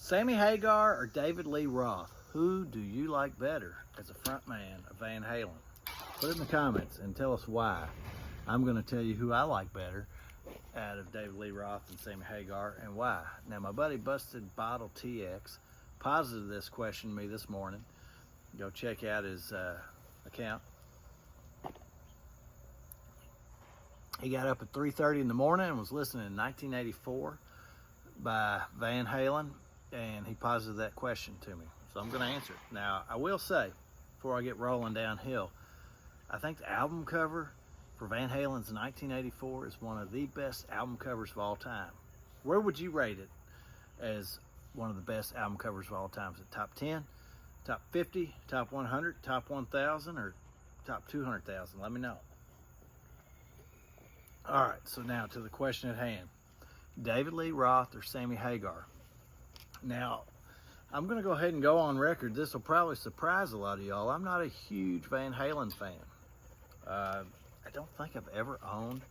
Sammy Hagar or David Lee Roth? Who do you like better as a frontman of Van Halen? Put it in the comments and tell us why. I'm going to tell you who I like better out of David Lee Roth and Sammy Hagar and why. Now, my buddy Busted Bottle TX posited this question to me this morning. Go check out his account. He got up at 3:30 in the morning and was listening in 1984 by Van Halen, and he posited that question to me. So I'm going to answer it. Now, I will say, before I get rolling downhill, I think the album cover for Van Halen's 1984 is one of the best album covers of all time. Where would you rate it as one of the best album covers of all time? Is it top 10, top 50, top 100, top 1,000, or top 200,000? Let me know. All right, so now to the question at hand. David Lee Roth or Sammy Hagar? Now, I'm going to go ahead and go on record. This will probably surprise a lot of y'all. I'm not a huge Van Halen fan. I don't think I've ever owned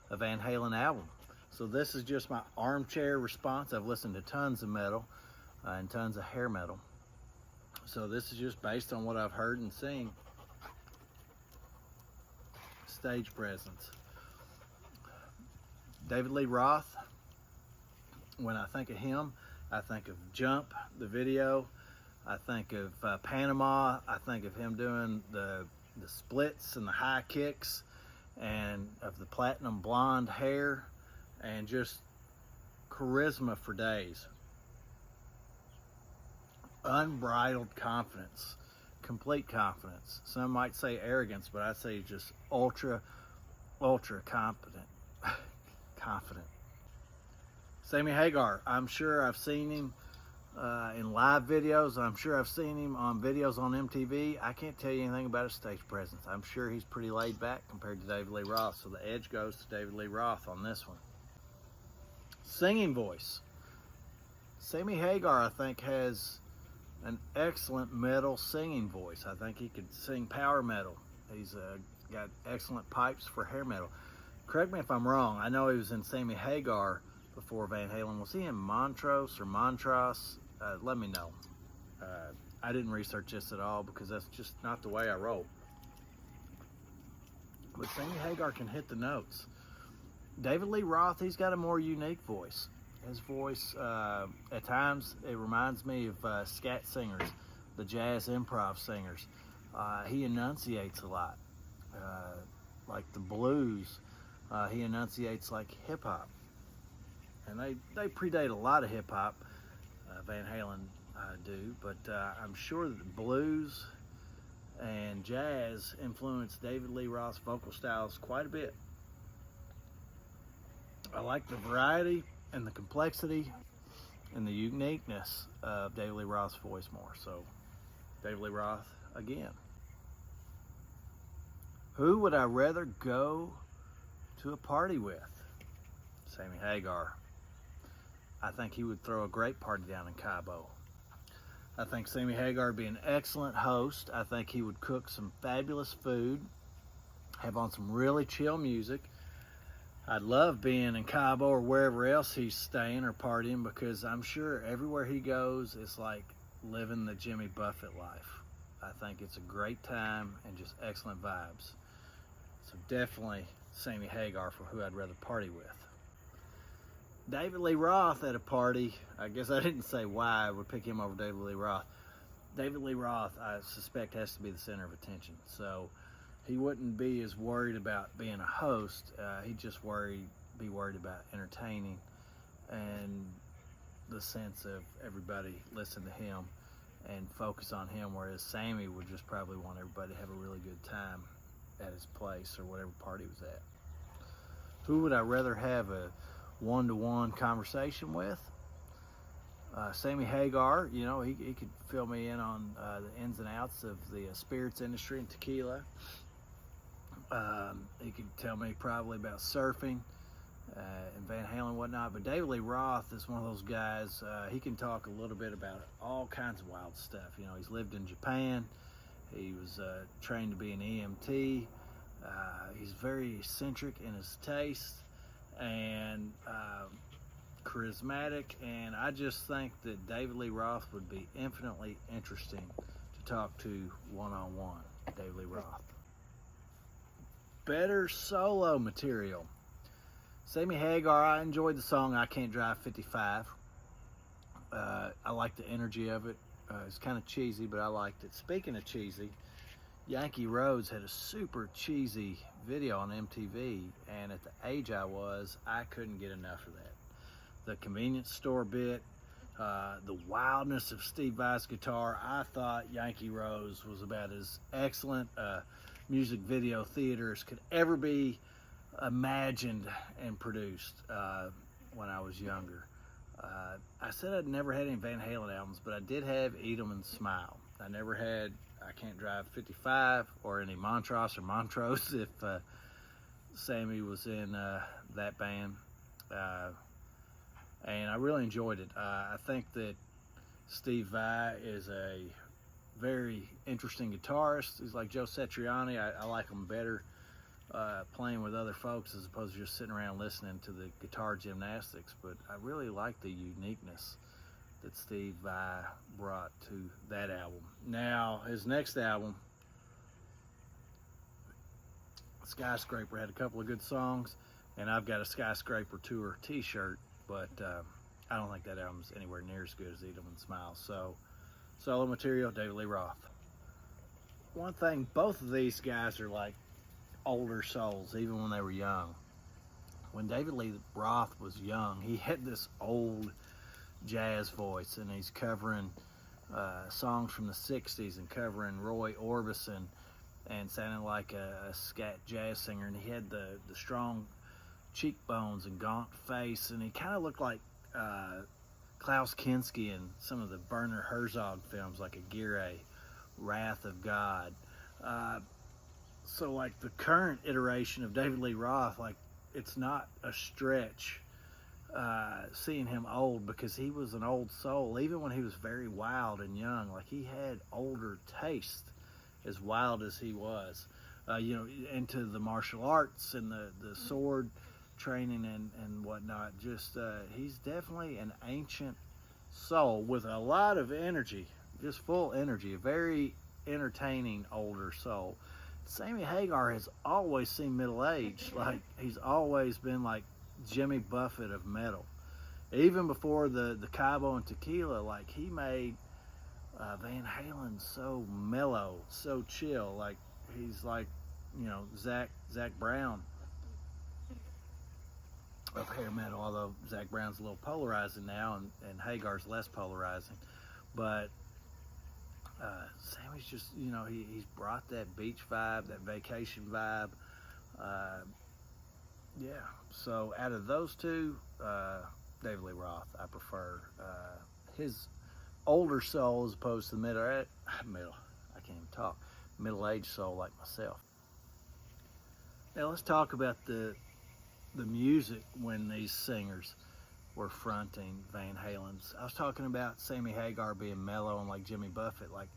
a Van Halen album. So this is just my armchair response. I've listened to tons of metal and tons of hair metal. So this is just based on what I've heard and seen. Stage presence. David Lee Roth, when I think of him, I think of Jump, the video. I think of Panama. I think of him doing the splits and the high kicks, and of the platinum blonde hair, and just charisma for days. Unbridled confidence, complete confidence. Some might say arrogance, but I'd say just ultra confident. Sammy Hagar, I'm sure I've seen him in live videos. I'm sure I've seen him on videos on MTV. I can't tell you anything about his stage presence. I'm sure he's pretty laid back compared to David Lee Roth, so the edge goes to David Lee Roth on this one. Singing voice. Sammy Hagar, I think, has an excellent metal singing voice. I think he could sing power metal. He's got excellent pipes for hair metal. Correct me if I'm wrong. I know he was in Sammy Hagar before Van Halen. Was he in Montrose or Montrose? Let me know. I didn't research this at all because that's just not the way I roll. But Sammy Hagar can hit the notes. David Lee Roth, he's got a more unique voice. His voice, at times, it reminds me of scat singers, the jazz improv singers. He enunciates a lot. Like the blues, he enunciates like hip-hop. And they predate a lot of hip-hop, Van Halen do, but I'm sure that the blues and jazz influenced David Lee Roth's vocal styles quite a bit. I like the variety and the complexity and the uniqueness of David Lee Roth's voice more. So, David Lee Roth again. Who would I rather go to a party with? Sammy Hagar. I think he would throw a great party down in Cabo. I think Sammy Hagar would be an excellent host. I think he would cook some fabulous food, have on some really chill music. I'd love being in Cabo or wherever else he's staying or partying, because I'm sure everywhere he goes, it's like living the Jimmy Buffett life. I think it's a great time and just excellent vibes. So definitely Sammy Hagar for who I'd rather party with. David Lee Roth at a party, I guess I didn't say why I would pick him over David Lee Roth. David Lee Roth, I suspect, has to be the center of attention. So he wouldn't be as worried about being a host. He'd just be worried about entertaining and the sense of everybody listen to him and focus on him, whereas Sammy would just probably want everybody to have a really good time at his place or whatever party he was at. Who would I rather have a one-to-one conversation with? Sammy Hagar, you know, he could fill me in on the ins and outs of the spirits industry and tequila. He could tell me probably about surfing and Van Halen and whatnot. But David Lee Roth is one of those guys, he can talk a little bit about all kinds of wild stuff. You know, he's lived in Japan. He was trained to be an EMT. He's very eccentric in his taste. And charismatic, and I just think that David Lee Roth would be infinitely interesting to talk to one-on-one. David Lee Roth. Better solo material. Sammy Hagar, I enjoyed the song I Can't Drive 55. I like the energy of it. It's kind of cheesy, but I liked it. Speaking of cheesy, Yankee Roads had a super cheesy video on MTV, and at the age I was, I couldn't get enough of that. The convenience store bit, the wildness of Steve Vai's guitar. I thought Yankee Roads was about as excellent music video theater as could ever be imagined and produced when I was younger. I said I'd never had any Van Halen albums, but I did have Eat 'Em and Smile. I never had I Can't Drive 55 or any Montrose or Montrose if Sammy was in that band. And I really enjoyed it. I think that Steve Vai is a very interesting guitarist. He's like Joe Satriani. I like him better playing with other folks as opposed to just sitting around listening to the guitar gymnastics. But I really like the uniqueness that Steve Vai brought to that album. Now, his next album, Skyscraper, had a couple of good songs, and I've got a Skyscraper Tour t-shirt, but I don't think that album's anywhere near as good as Eat 'Em and Smile. So, solo material, David Lee Roth. One thing, both of these guys are like older souls, even when they were young. When David Lee Roth was young, he had this old jazz voice, and he's covering songs from the 60s and covering Roy Orbison and sounding like a scat jazz singer, and he had the strong cheekbones and gaunt face, and he kind of looked like Klaus Kinski in some of the Werner Herzog films, like Aguirre, Wrath of God. So like the current iteration of David Lee Roth, like it's not a stretch seeing him old, because he was an old soul even when he was very wild and young. Like he had older taste as wild as he was, into the martial arts and the sword training and whatnot. Just he's definitely an ancient soul with a lot of energy, just full energy, a very entertaining older soul. Sammy Hagar has always seemed middle-aged. Like he's always been like Jimmy Buffett of metal. Even before the Cabo and Tequila, like he made Van Halen so mellow, so chill. Like he's like, Zach Brown of hair metal, although Zach Brown's a little polarizing now, and Hagar's less polarizing. But Sammy's just, he's brought that beach vibe, that vacation vibe. Yeah, so out of those two, David Lee Roth, I prefer his older soul as opposed to the middle-aged soul like myself. Now let's talk about the music when these singers were fronting Van Halen's. I was talking about Sammy Hagar being mellow and like Jimmy Buffett. Like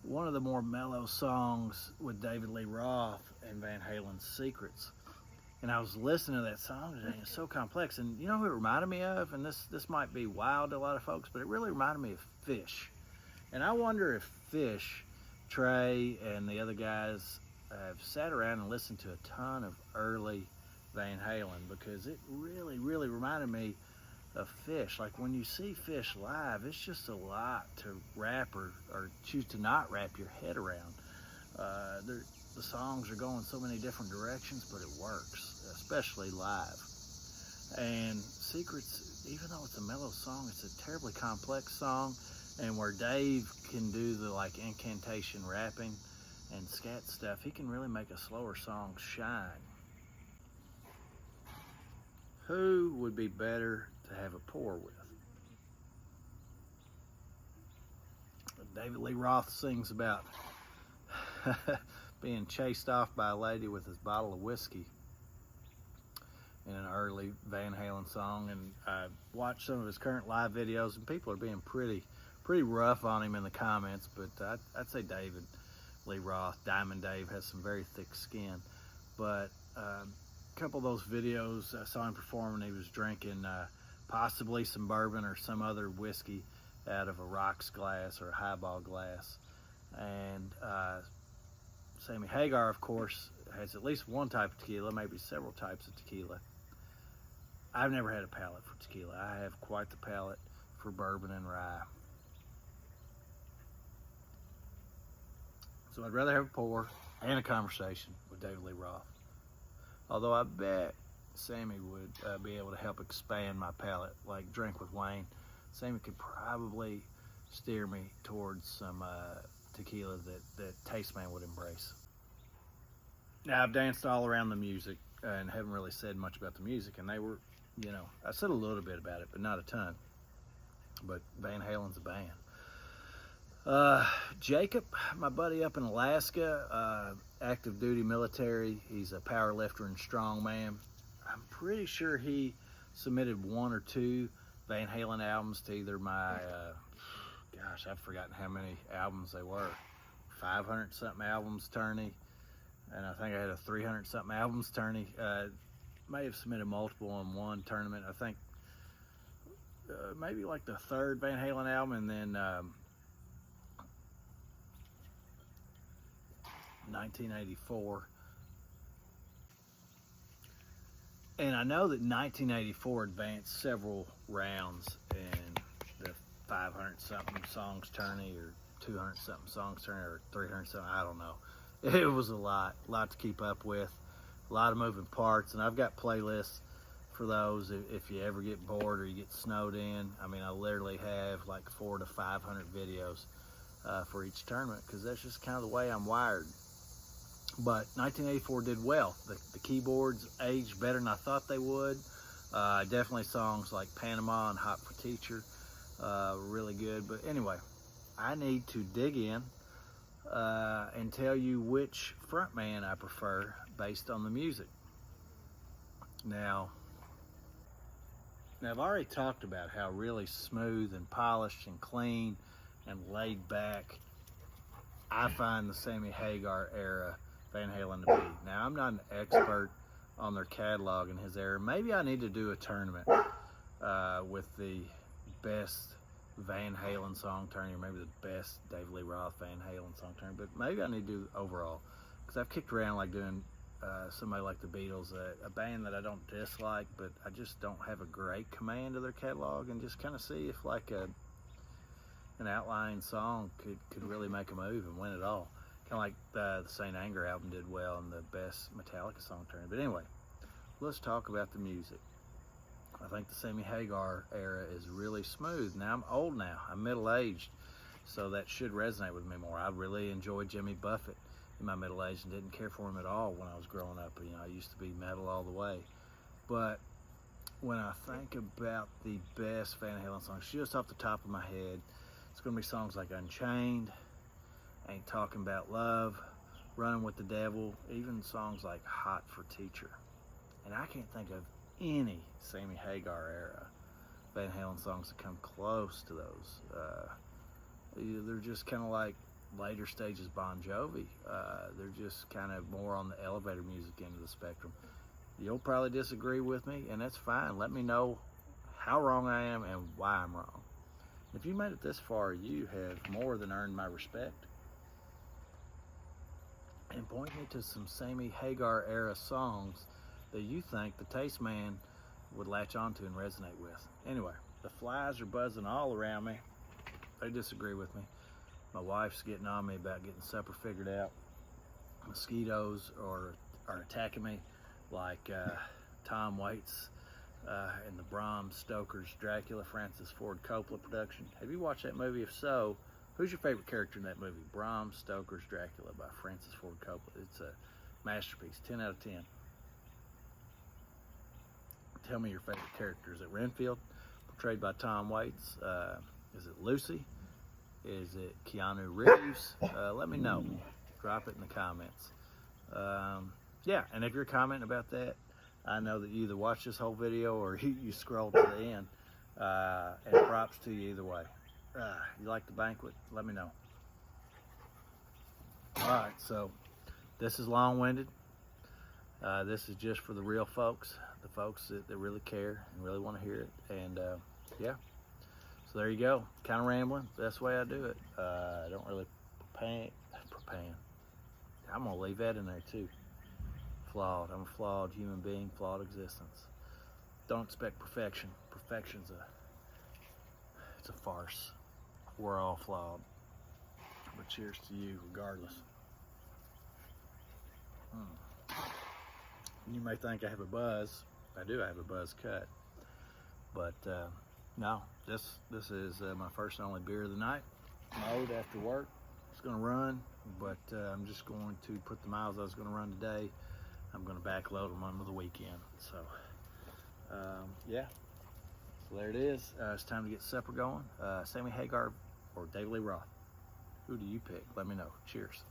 one of the more mellow songs with David Lee Roth and Van Halen's Secrets. And I was listening to that song today, and it's so complex. And you know who it reminded me of? And this might be wild to a lot of folks, but it really reminded me of Fish. And I wonder if Fish, Trey, and the other guys have sat around and listened to a ton of early Van Halen, because it really, really reminded me of Fish. Like when you see Fish live, it's just a lot to wrap or choose to not wrap your head around. The songs are going so many different directions, but it works, especially live. And Secrets, even though it's a mellow song, it's a terribly complex song, and where Dave can do the like incantation rapping and scat stuff, he can really make a slower song shine. Who would be better to have a pour with? David Lee Roth sings about being chased off by a lady with his bottle of whiskey in an early Van Halen song, and I watched some of his current live videos, and people are being pretty rough on him in the comments, but I'd say David Lee Roth, Diamond Dave, has some very thick skin. But a couple of those videos, I saw him perform, and he was drinking possibly some bourbon or some other whiskey out of a rocks glass or a highball glass. And Sammy Hagar, of course, has at least one type of tequila, maybe several types of tequila. I've never had a palate for tequila. I have quite the palate for bourbon and rye. So I'd rather have a pour and a conversation with David Lee Roth. Although I bet Sammy would be able to help expand my palate, like Drink with Wayne. Sammy could probably steer me towards some tequila that Tasteman would embrace. Now, I've danced all around the music and haven't really said much about the music, and they were, you know, I said a little bit about it, but not a ton. But Van Halen's a band. Jacob, my buddy up in Alaska, active duty military. He's a power lifter and strongman. I'm pretty sure he submitted 1 or 2 Van Halen albums to either my, gosh, I've forgotten how many albums they were. 500-something albums tourney, and I think I had a 300-something albums tourney. May have submitted multiple in one tournament. I think maybe like the 3rd Van Halen album, and then 1984. And I know that 1984 advanced several rounds in the 500-something songs tourney, or 200-something songs tourney, or 300-something, I don't know. It was a lot to keep up with, a lot of moving parts, and I've got playlists for those if you ever get bored or you get snowed in. I mean, I literally have like 400 to 500 videos for each tournament, because that's just kind of the way I'm wired. But 1984 did well. The keyboards aged better than I thought they would. Definitely songs like Panama and Hot for Teacher, really good. But anyway, I need to dig in and tell you which frontman I prefer based on the music. Now I've already talked about how really smooth and polished and clean and laid back I find the Sammy Hagar era Van Halen to be. Now, I'm not an expert on their catalog in his era. Maybe I need to do a tournament with the best Van Halen song tourney, or maybe the best David Lee Roth Van Halen song tourney, but maybe I need to do overall, because I've kicked around like doing somebody like the Beatles, a band that I don't dislike, but I just don't have a great command of their catalog, and just kind of see if like an outlying song could really make a move and win it all. Kind of like the Saint Anger album did well in the best Metallica song tourney. But anyway, let's talk about the music. I think the Sammy Hagar era is really smooth. Now, I'm old now. I'm middle-aged, so that should resonate with me more. I really enjoyed Jimmy Buffett in my middle age and didn't care for him at all when I was growing up. You know, I used to be metal all the way. But when I think about the best Van Halen songs, just off the top of my head, it's going to be songs like Unchained, Ain't Talking About Love, Running with the Devil, even songs like Hot for Teacher. And I can't think of any Sammy Hagar era Van Halen songs that come close to those. They're just kind of like later stages Bon Jovi. They're just kind of more on the elevator music end of the spectrum. You'll probably disagree with me, and that's fine. Let me know how wrong I am and why I'm wrong. If you made it this far, you have more than earned my respect. And point me to some Sammy Hagar era songs that you think the Tasteman would latch onto and resonate with. Anyway, the flies are buzzing all around me. They disagree with me. My wife's getting on me about getting supper figured out. Mosquitoes are attacking me like Tom Waits in the Bram Stoker's Dracula, Francis Ford Coppola production. Have you watched that movie? If so, who's your favorite character in that movie? Bram Stoker's Dracula by Francis Ford Coppola. It's a masterpiece, 10 out of 10. Tell me your favorite character. Is it Renfield, portrayed by Tom Waits? Is it Lucy? Is it Keanu Reeves? Let me know. Drop it in the comments. Yeah, and if you're commenting about that, I know that you either watch this whole video or you scroll to the end. And props to you either way. You like the banquet? Let me know. Alright, so this is long-winded. This is just for the real folks, the folks that really care and really want to hear it. And yeah, so there you go. Kind of rambling. That's the way I do it. I don't really prepare. I'm gonna leave that in there too. Flawed. I'm a flawed human being, flawed existence. Don't expect perfection. Perfection's it's a farce. We're all flawed. But cheers to you regardless. You may think I have a buzz. I do have a buzz cut. But no, this is my first and only beer of the night. Mode after work. It's gonna run, but I'm just going to put the miles I was gonna run today. I'm gonna backload them on the weekend. So yeah, so there it is. It's time to get supper going. Sammy Hagar or Lee Roth. Who do you pick? Let me know. Cheers.